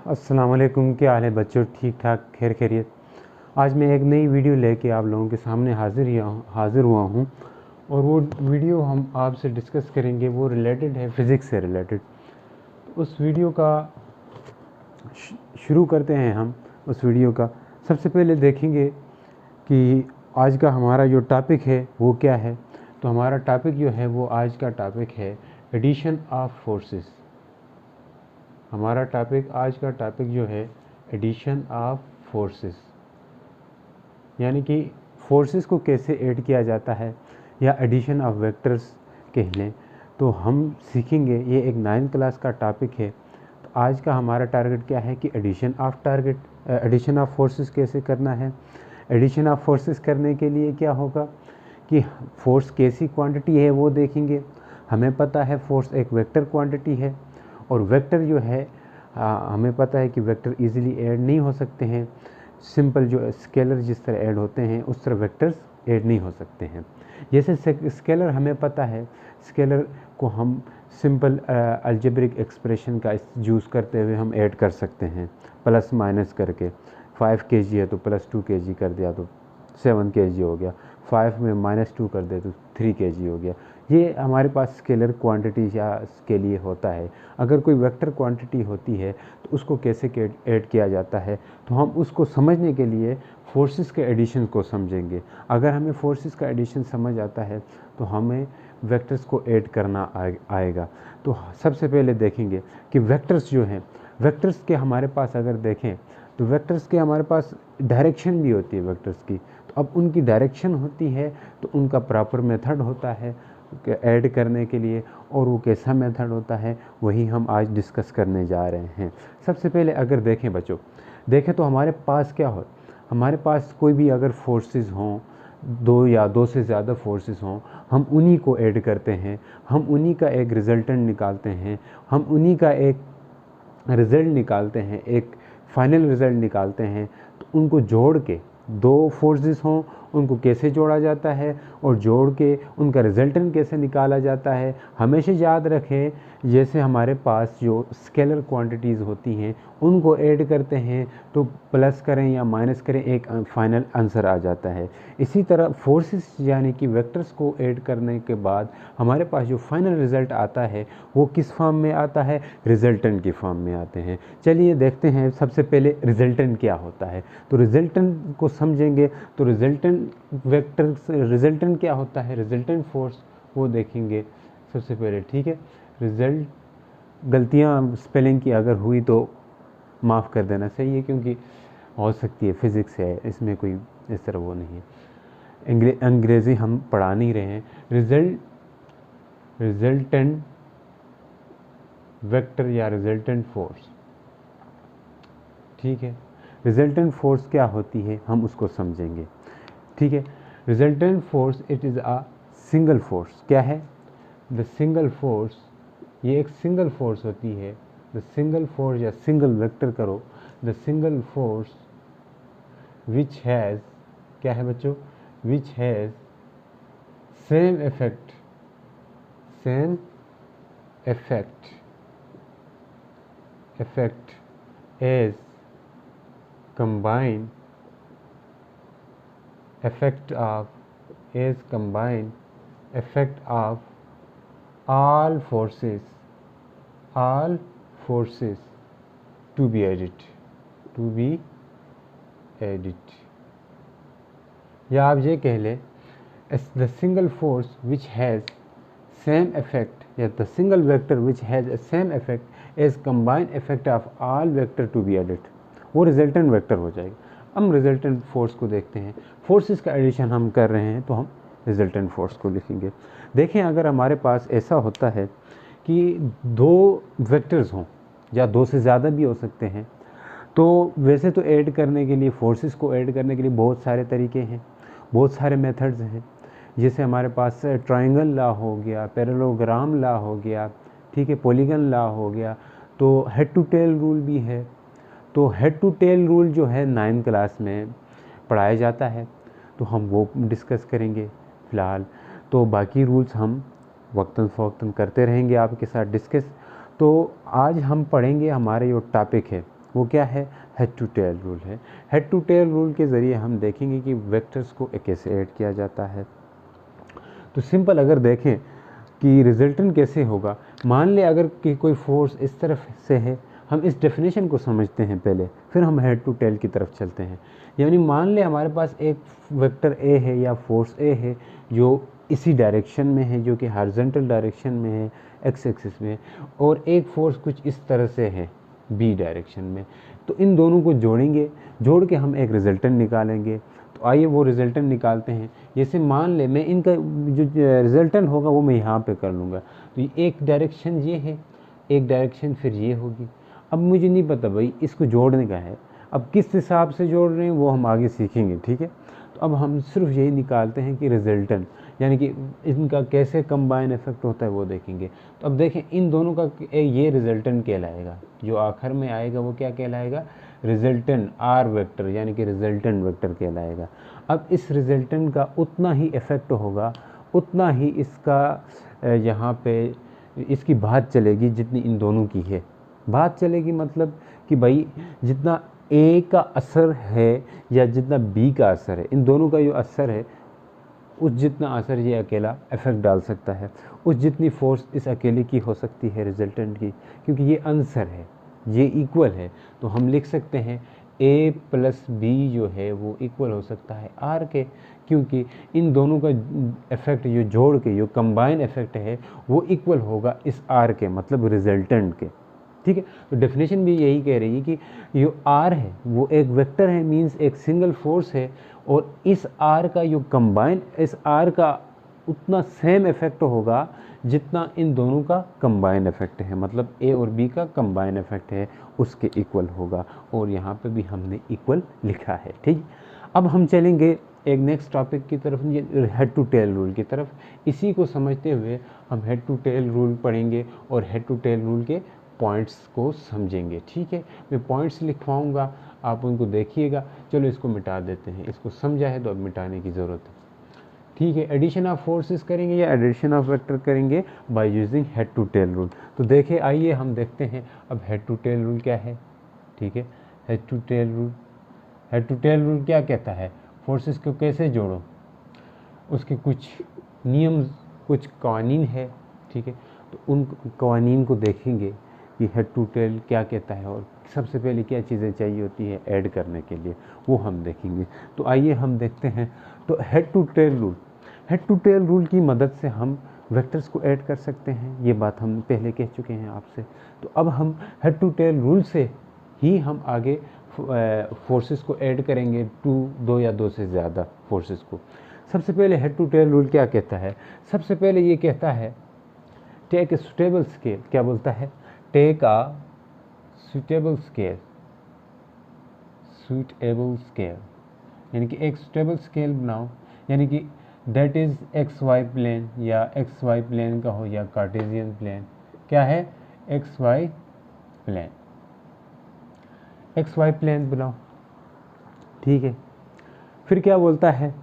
अस्सलाम वालेकुम। क्या हाल है बच्चों? ठीक ठाक, खैर खैरियत। आज मैं एक नई वीडियो लेके आप लोगों के सामने हाज़िर हुआ हूँ और वो वीडियो हम आपसे डिस्कस करेंगे, वो रिलेटेड है फ़िज़िक्स से रिलेटेड। उस वीडियो का शुरू करते हैं हम। उस वीडियो का सबसे पहले देखेंगे कि आज का हमारा जो टॉपिक है वो क्या है। तो हमारा टॉपिक जो है वो आज का टॉपिक है एडिशन ऑफ फोर्सेस। हमारा टॉपिक आज का टॉपिक जो है एडिशन ऑफ फोर्सेस, यानी कि फोर्सेस को कैसे ऐड किया जाता है या एडिशन ऑफ वेक्टर्स कह लें। तो हम सीखेंगे, ये एक 9th क्लास का टॉपिक है। तो आज का हमारा टारगेट क्या है कि एडिशन ऑफ फोर्सेस कैसे करना है। एडिशन ऑफ फोर्सेस करने के लिए क्या होगा कि फोर्स कैसी क्वांटिटी है वो देखेंगे। हमें पता है फोर्स एक वेक्टर क्वांटिटी है और वेक्टर जो है हमें पता है कि वेक्टर इजीली ऐड नहीं हो सकते हैं। सिंपल जो स्केलर जिस तरह ऐड होते हैं उस तरह वेक्टर्स ऐड नहीं हो सकते हैं। जैसे स्केलर हमें पता है, स्केलर को हम सिंपल अलजेब्रिक एक्सप्रेशन का यूज़ करते हुए हम ऐड कर सकते हैं, प्लस माइनस करके। 5 kg है तो +2 kg कर दिया तो 7 kg हो गया, 5 में -2 कर दे तो 3 kg हो गया। ये हमारे पास स्केलर क्वांटिटी या के लिए होता है। अगर कोई वेक्टर क्वांटिटी होती है तो उसको कैसे ऐड किया जाता है, तो हम उसको समझने के लिए फोर्सेस के एडिशन को समझेंगे। अगर हमें फोर्सेस का एडिशन समझ आता है तो हमें वेक्टर्स को ऐड करना आएगा। तो सबसे पहले देखेंगे कि वेक्टर्स जो हैं, वेक्टर्स के हमारे पास अगर देखें तो वेक्टर्स के हमारे पास डायरेक्शन भी होती है वेक्टर्स की। तो अब उनकी डायरेक्शन होती है तो उनका प्रॉपर मेथड होता है ऐड करने के लिए, और वो कैसा मेथड होता है वही हम आज डिस्कस करने जा रहे हैं। सबसे पहले अगर देखें बच्चों, देखें तो हमारे पास क्या हो, हमारे पास कोई भी अगर फोर्सेस हों, दो या दो से ज़्यादा फोर्सेस हों, हम उन्हीं को ऐड करते हैं, हम उन्हीं का एक रिज़ल्टेंट निकालते हैं, हम उन्हीं का एक रिज़ल्ट निकालते हैं, एक फाइनल रिज़ल्ट निकालते हैं। तो उनको जोड़ के, दो फोर्सेस हों उनको कैसे जोड़ा जाता है और जोड़ के उनका रिज़ल्टेंट कैसे निकाला जाता है। हमेशा याद रखें, जैसे हमारे पास जो स्केलर क्वांटिटीज़ होती हैं उनको ऐड करते हैं तो प्लस करें या माइनस करें एक फाइनल आंसर आ जाता है। इसी तरह फोर्सेस यानी कि वेक्टर्स को ऐड करने के बाद हमारे पास जो फाइनल रिज़ल्ट आता है वो किस फॉर्म में आता है, रिज़ल्टेंट की फॉर्म में आते हैं। चलिए देखते हैं सबसे पहले रिज़ल्टेंट क्या होता है। तो रिज़ल्टेंट को समझेंगे तो रिज़ल्टेंट क्या होता है, रिज़ल्टेंट फोर्स वो देखेंगे सबसे पहले। ठीक है, रिज़ल्ट, गलतियाँ स्पेलिंग की अगर हुई तो माफ़ कर देना चाहिए, क्योंकि हो सकती है, फिज़िक्स है, इसमें कोई इस तरह वो नहीं है। अंग्रेज़ी हम पढ़ा नहीं रहे हैं। रिज़ल्टेंट वेक्टर या रिज़ल्टेंट फोर्स, ठीक है। रिज़ल्टेंट फोर्स क्या होती है हम उसको समझेंगे। ठीक है, resultant force it is a single force. क्या है? द सिंगल फोर्स, ये एक सिंगल फोर्स होती है। द सिंगल फोर्स या सिंगल वेक्टर करो, the single force which has, क्या है बच्चों, which has same effect as combined effect of all forces to be added, या आप ये कह लें the single force which has same effect या the single vector which has a same effect as combined effect of all vector to be added, वो resultant vector हो जाएगा। हम रिजल्टेंट फोर्स को देखते हैं, फोर्सेस का एडिशन हम कर रहे हैं तो हम रिजल्टेंट फोर्स को लिखेंगे। देखें, अगर हमारे पास ऐसा होता है कि दो वेक्टर्स हों या दो से ज़्यादा भी हो सकते हैं, तो वैसे तो ऐड करने के लिए, फोर्सेस को ऐड करने के लिए बहुत सारे तरीके हैं, बहुत सारे मेथड्स हैं। जैसे हमारे पास ट्रायंगल लॉ हो गया, पैरेललोग्राम लॉ हो गया, ठीक है, पॉलीगन लॉ हो गया, तो हेड टू टेल रूल भी है। तो हेड टू टेल रूल जो है 9th क्लास में पढ़ाया जाता है, तो हम वो डिस्कस करेंगे फ़िलहाल। तो बाकी रूल्स हम वक्तन फ़वक्तन करते रहेंगे आपके साथ डिस्कस। तो आज हम पढ़ेंगे, हमारे जो टॉपिक है वो क्या है, हेड टू टेल रूल है। हेड टू टेल रूल के ज़रिए हम देखेंगे कि वेक्टर्स को कैसे ऐड किया जाता है। तो सिंपल अगर देखें कि रिजल्टेंट कैसे होगा, मान ले अगर कि कोई फोर्स इस तरफ से है, हम इस डेफिनेशन को समझते हैं पहले, फिर हम हेड टू टेल की तरफ चलते हैं। यानी मान ले हमारे पास एक वेक्टर ए है या फोर्स ए है जो इसी डायरेक्शन में है, जो कि हॉरिजॉन्टल डायरेक्शन में है, एक्स एक्सिस में, और एक फोर्स कुछ इस तरह से है बी डायरेक्शन में। तो इन दोनों को जोड़ेंगे, जोड़ के हम एक रिजल्टेंट निकालेंगे। तो आइए वो रिजल्टेंट निकालते हैं। जैसे मान ले मैं इनका जो रिजल्टेंट होगा वो मैं यहाँ पे कर लूँगा। तो एक डायरेक्शन ये है, एक डायरेक्शन फिर ये होगी। अब मुझे नहीं पता भाई इसको जोड़ने का है, अब किस हिसाब से जोड़ रहे हैं वो हम आगे सीखेंगे, ठीक है। तो अब हम सिर्फ यही निकालते हैं कि रिजल्टेंट, यानी कि इनका कैसे कंबाइन इफेक्ट होता है वो देखेंगे। तो अब देखें इन दोनों का ये रिजल्टेंट कहलाएगा, जो आखिर में आएगा वो क्या कहलाएगा, रिजल्टेंट आर वेक्टर, यानी कि रिजल्टेंट वेक्टर कहलाएगा। अब इस रिजल्टेंट का उतना ही इफेक्ट होगा, उतना ही इसका यहाँ पे इसकी बात चलेगी जितनी इन दोनों की है। बात चलेगी मतलब कि भाई जितना ए का असर है या जितना बी का असर है, इन दोनों का जो असर है उस जितना असर ये अकेला इफेक्ट डाल सकता है, उस जितनी फोर्स इस अकेले की हो सकती है रिजल्टेंट की, क्योंकि ये आंसर है, ये इक्वल है। तो हम लिख सकते हैं ए प्लस बी जो है वो इक्वल हो सकता है आर के, क्योंकि इन दोनों का इफेक्ट जो जोड़ के जो कंबाइन इफेक्ट है वो इक्वल होगा इस आर के, मतलब रिजल्टेंट के, ठीक है। तो डेफिनेशन भी यही कह रही है कि जो आर है वो एक वेक्टर है, मींस एक सिंगल फोर्स है, और इस आर का जो कंबाइन, इस आर का उतना सेम इफेक्ट होगा जितना इन दोनों का कंबाइन इफेक्ट है, मतलब ए और बी का कंबाइन इफेक्ट है उसके इक्वल होगा। और यहाँ पे भी हमने इक्वल लिखा है, ठीक। अब हम चलेंगे एक नेक्स्ट टॉपिक की तरफ, ये हेड टू टेल रूल की तरफ। इसी को समझते हुए हम हेड टू टेल रूल पढ़ेंगे और हेड टू टेल रूल के पॉइंट्स को समझेंगे, ठीक है। मैं पॉइंट्स लिखवाऊंगा, आप उनको देखिएगा। चलो इसको मिटा देते हैं, इसको समझा है तो अब मिटाने की ज़रूरत है, ठीक है। एडिशन ऑफ फोर्सेस करेंगे या एडिशन ऑफ वेक्टर करेंगे by using head to tail rule. तो देखिए आइए हम देखते हैं अब हेड टू टेल रूल क्या है, ठीक है। Head to tail rule, head to tail rule क्या कहता है, फोर्सेस को कैसे जोड़ो, उसके कुछ नियम, कुछ कवानीन है, ठीक है। तो उन कवानीन को देखेंगे कि हेड टू टेल क्या कहता है और सबसे पहले क्या चीज़ें चाहिए होती है ऐड करने के लिए, वो हम देखेंगे। तो आइए हम देखते हैं। तो head to tail rule, head to tail rule की मदद से हम वेक्टर्स को ऐड कर सकते हैं, ये बात हम पहले कह चुके हैं आपसे। तो अब हम हेड टू टेल रूल से ही हम आगे फोर्सेस को ऐड करेंगे, दो या दो से ज़्यादा फोर्सेस को। सबसे पहले हेड टू टेल रूल क्या कहता है, सबसे पहले ये कहता है टेक ए सुटेबल स्केल, क्या बोलता है, take a suitable scale, suitable scale, यानी कि एक सुटेबल स्केल बनाओ, यानी कि that is x y plane, या एक्स वाई प्लेन का हो या कार्टेशियन प्लेन, क्या है, x y plane, x y plane बनाओ, ठीक है। फिर क्या बोलता है,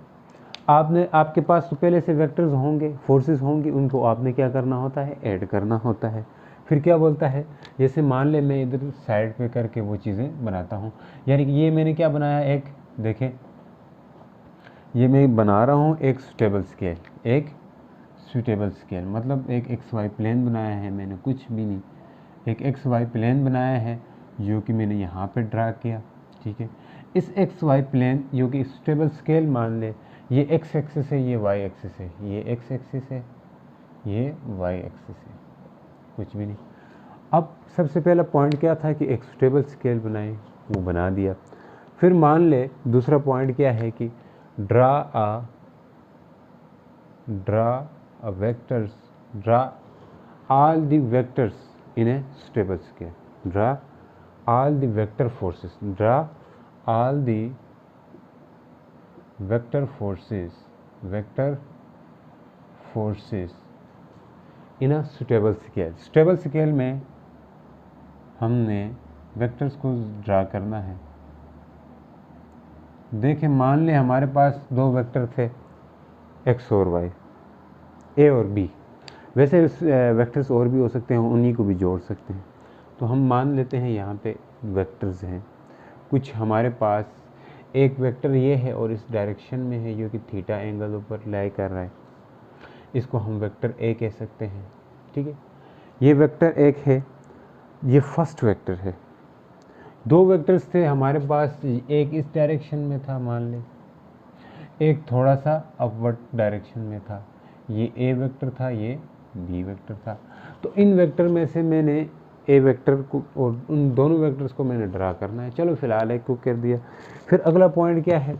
आपने, आपके पास तो पहले से वेक्टर्स होंगे, फोर्सेस होंगी, उनको आपने क्या करना होता है, ऐड करना होता है। फिर क्या बोलता है, जैसे मान ले मैं इधर साइड पे करके वो चीज़ें बनाता हूँ, यानी कि ये मैंने क्या बनाया, एक देखें, ये मैं बना रहा हूँ एक सुटेबल स्केल, एक सुटेबल स्केल मतलब एक एक्स वाई प्लेन बनाया है मैंने, कुछ भी नहीं, एक एक्स वाई प्लेन बनाया है जो कि मैंने यहाँ पे ड्रा किया, ठीक है। इस एक्स वाई प्लेन जो कि सुटेबल स्केल मान ले, ये एक्स एक्सिस है, ये वाई एक्सिस है, ये एक्स एक्सिस है, ये वाई एक्सिस है, कुछ भी नहीं। अब सबसे पहला पॉइंट क्या था कि एक सुटेबल स्केल बनाए, वो बना दिया। फिर मान ले दूसरा पॉइंट क्या है कि draw all the vectors in a stable scale, draw all the vector forces, draw all the vector forces in a suitable scale। suitable scale में हमने वेक्टर्स को ड्रा करना है। देखें मान ले हमारे पास दो वेक्टर थे एक्स और वाई, ए और बी, वैसे वेक्टर्स और भी हो सकते हैं, उन्हीं को भी जोड़ सकते हैं। तो हम मान लेते हैं यहाँ पे वेक्टर्स हैं, कुछ हमारे पास एक वेक्टर ये है और इस डायरेक्शन में है जो कि थीटा एंगल ऊपर लाई कर रहा है, इसको हम वेक्टर ए कह सकते हैं। ठीक है, ये वेक्टर एक है, ये फर्स्ट वेक्टर है। दो वेक्टर्स थे हमारे पास, एक इस डायरेक्शन में था मान लें, एक थोड़ा सा अपवर्ड डायरेक्शन में था, ये ए वेक्टर था, ये बी वेक्टर था। तो इन वेक्टर में से मैंने ए वेक्टर को और उन दोनों वेक्टर्स को मैंने ड्रा करना है। चलो फिलहाल एक को कर दिया। फिर अगला पॉइंट क्या है,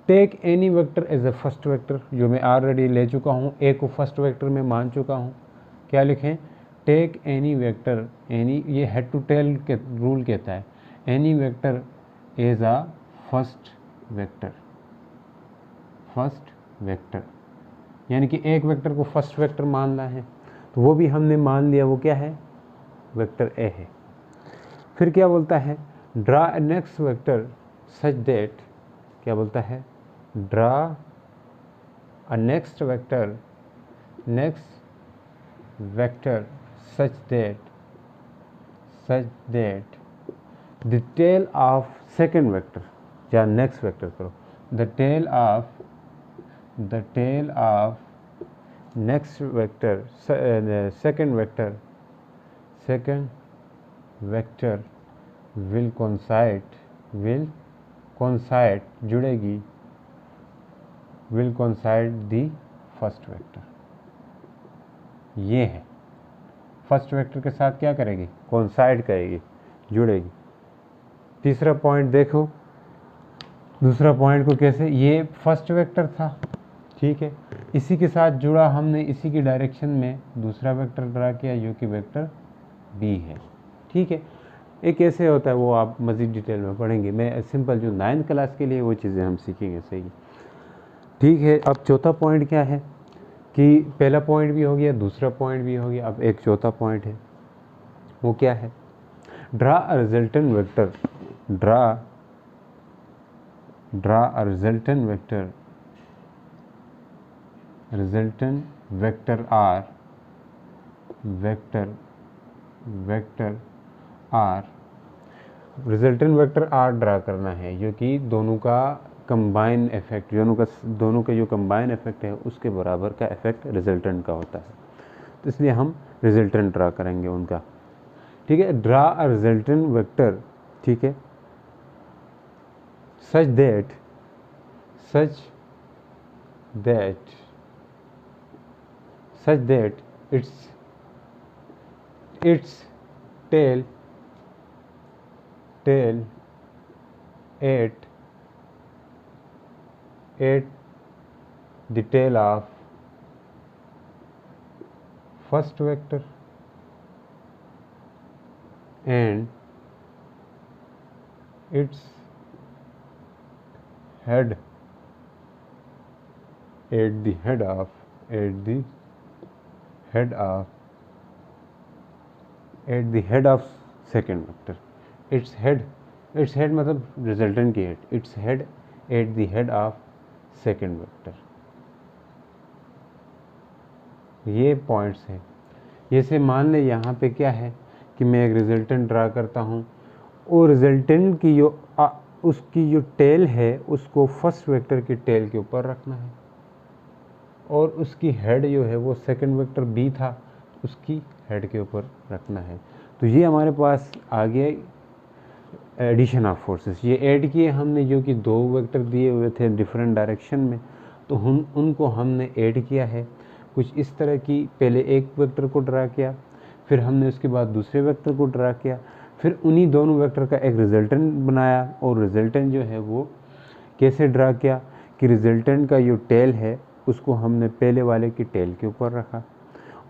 take any vector as a first vector, जो मैं ऑलरेडी ले चुका हूँ, ए को फर्स्ट वेक्टर में मान चुका हूँ। क्या लिखें, टेक एनी वेक्टर, एनी ये हेड टू टेल के रूल कहता है, any vector as a first vector, first vector यानी कि एक वेक्टर को फर्स्ट वेक्टर मानना है, तो वो भी हमने मान लिया, वो क्या है, वेक्टर ए है। फिर क्या बोलता है, draw a next vector such that, क्या बोलता है, draw a next vector such that the tail of second vector, या नेक्स्ट वेक्टर करो, the tail of next vector second vector will coincide जुड़ेगी, will coincide the first vector. ये है, first vector के साथ क्या करेगी, कोइंसाइड करेगी, जुड़ेगी। तीसरा पॉइंट देखो, दूसरा पॉइंट को कैसे, ये फर्स्ट वेक्टर था, ठीक है, इसी के साथ जुड़ा, हमने इसी की डायरेक्शन में दूसरा वेक्टर ड्रा किया जो कि वेक्टर बी है। ठीक है, ये कैसे होता है वो आप मज़ीद डिटेल में पढ़ेंगे, मैं सिंपल जो 9th क्लास के लिए वो चीज़ें हम सीखेंगे। सही, ठीक है। अब चौथा पॉइंट क्या है कि पहला पॉइंट भी हो गया, दूसरा पॉइंट भी हो गया, अब एक चौथा पॉइंट है, वो क्या है, draw a resultant vector, draw a resultant vector R, resultant vector R draw करना है, जो कि दोनों का कंबाइन इफेक्ट, दोनों का जो कंबाइन इफेक्ट है उसके बराबर का इफेक्ट रिजल्टेंट का होता है, तो इसलिए हम रिजल्टेंट ड्रा करेंगे उनका। ठीक है, ड्रा अ रिजल्टेंट वेक्टर, ठीक है, such that its tail at the tail of first vector and its head at the head of second vector, its head मतलब रिजल्टेंट की head, its head at the head of second vector। ये points हैं। जैसे मान ले यहाँ पे क्या है कि मैं एक रिजल्टेंट ड्रा करता हूँ और रिजल्टेंट की उसकी जो टेल है उसको फर्स्ट वेक्टर की टेल के ऊपर रखना है, और उसकी हेड जो है वो सेकंड वेक्टर बी था उसकी हेड के ऊपर रखना है। तो ये हमारे पास आ गया एडिशन ऑफ फोर्सेस। ये ऐड किए हमने, जो कि दो वेक्टर दिए हुए थे डिफरेंट डायरेक्शन में, तो उनको हमने ऐड किया है कुछ इस तरह की। पहले एक वेक्टर को ड्रा किया, फिर हमने उसके बाद दूसरे वेक्टर को ड्रा किया, फिर उन्हीं दोनों वेक्टर का एक रिजल्टेंट बनाया, और रिजल्टेंट जो है वो कैसे ड्रा किया कि रिजल्टेंट का जो टेल है उसको हमने पहले वाले की टेल के ऊपर रखा,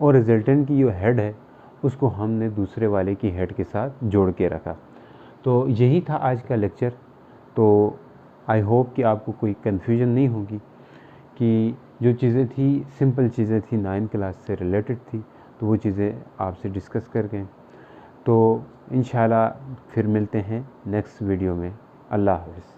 और रिजल्टेंट की जो हेड है उसको हमने दूसरे वाले की हेड के साथ जोड़ के रखा। तो यही था आज का लेक्चर। तो आई होप कि आपको कोई कन्फ्यूजन नहीं होगी कि जो चीज़ें थी सिंपल चीज़ें थी, 9th क्लास से रिलेटेड थी, तो वो चीज़ें आपसे डिस्कस कर गए। तो इंशाल्लाह फिर मिलते हैं नेक्स्ट वीडियो में। अल्लाह हाफ़िज़।